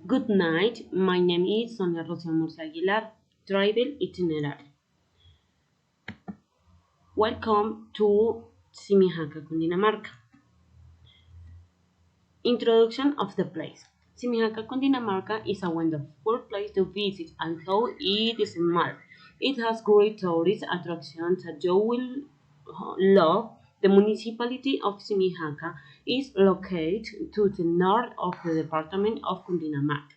Good night, my name is Sonia Rosa Murcia Aguilar, Travel Itinerary. Welcome to Simijaca, Cundinamarca. Introduction of the place. Simijaca, Cundinamarca is a wonderful place to visit, although it is small. It has great tourist attractions that you will love. The municipality of Simijaca is located to the north of the department of Cundinamarca,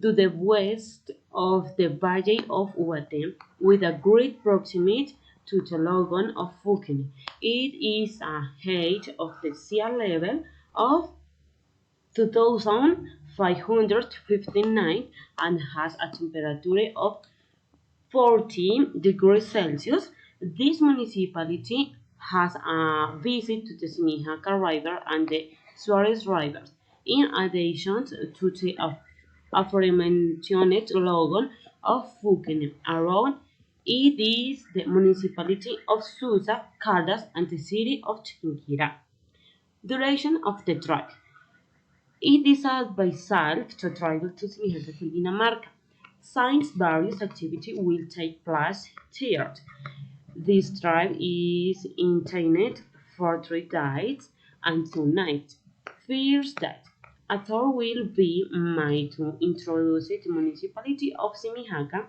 to the west of the Valley of Ubaté, with a great proximity to the lagoon of Fuquene. It is a height of the sea level of 2,559 and has a temperature of 14 degrees Celsius. This municipality has a visit to the Simijaca River and the Suarez River, in addition to the aforementioned lagoon of Fuquene. Around it is the municipality of Susa, Caldas, and the city of Chiquinquirá. Duration of the drive. It is advisable to travel to Simijaca, Cundinamarca, since various activities will take place here. This drive is intended for 3 days and 2 nights. First day, a tour will be made to introduce the municipality of Simijaca,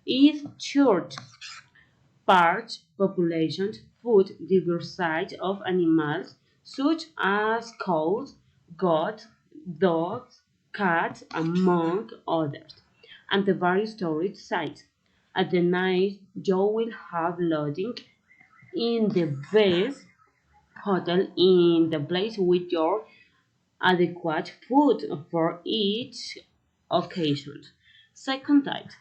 its church, parks, population, food, diversity of animals such as cows, goats, dogs, cats, among others, and the various tourist sites. At the night, you will have lodging in the best hotel in the place with your adequate food for each occasion. Second night,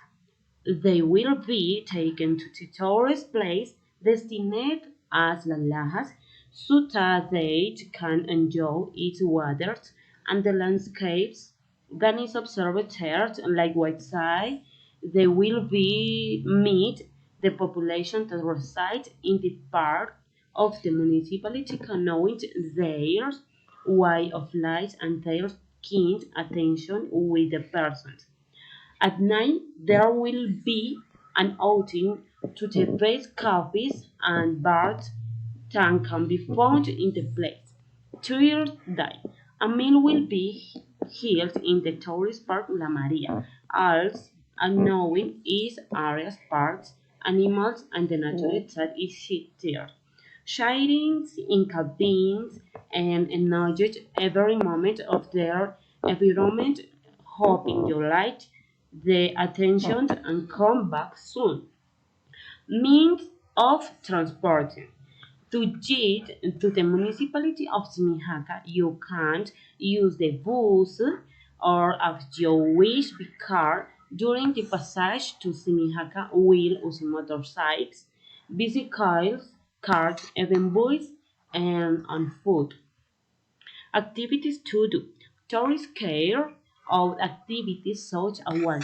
they will be taken to the tourist place destined as La Lajas, so that they can enjoy its waters and the landscapes that is observed there. Likewise, they will be meet the population that resides in the part of the municipality, knowing their way of life and their keen attention with the persons. At night, there will be an outing to the best cafes and bars that can be found in the place. Third day, a meal will be held in the tourist park La Maria, as knowing its areas, parks, animals, and the nature that is there. Sharing in cabins and enjoy every moment of their environment, hoping you like the attention and come back soon. Means of transporting. To get to the municipality of Simijaca, you can use the bus or, if you wish, by car. During the passage to Simijaca, will use motorcycles, bicycles, cars, even boys, and on foot. Activities to do. Tourists care of activities such as one,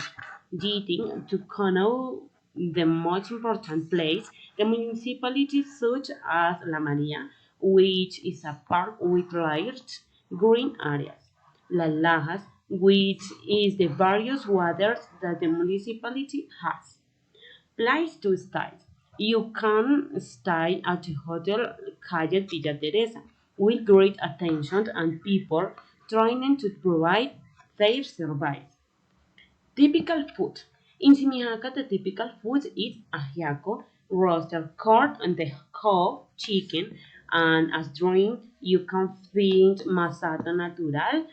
getting to know the most important place, the municipalities such as La Maria, which is a park with large green areas. La Lajas, which is the various waters that the municipality has. Place to stay. You can stay at the Hotel Calle Villa Teresa with great attention and people trying to provide their service. Typical food. In Simijaca, the typical food is ajiaco, roasted corn, and the whole chicken. And as drink, you can find masata natural,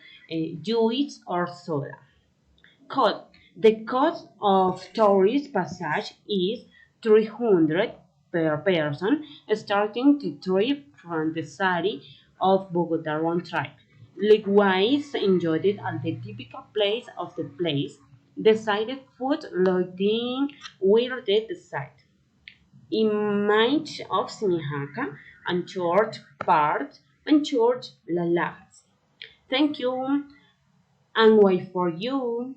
juice, or soda. Cost. The cost of tourist passage is 300 per person, starting the trip from the city of Bogota round trip. Likewise, enjoyed it at the typical place of the place. Decided food loading where they decide. Image of Simijaca and church part and church Lalas. Thank you and wait for you.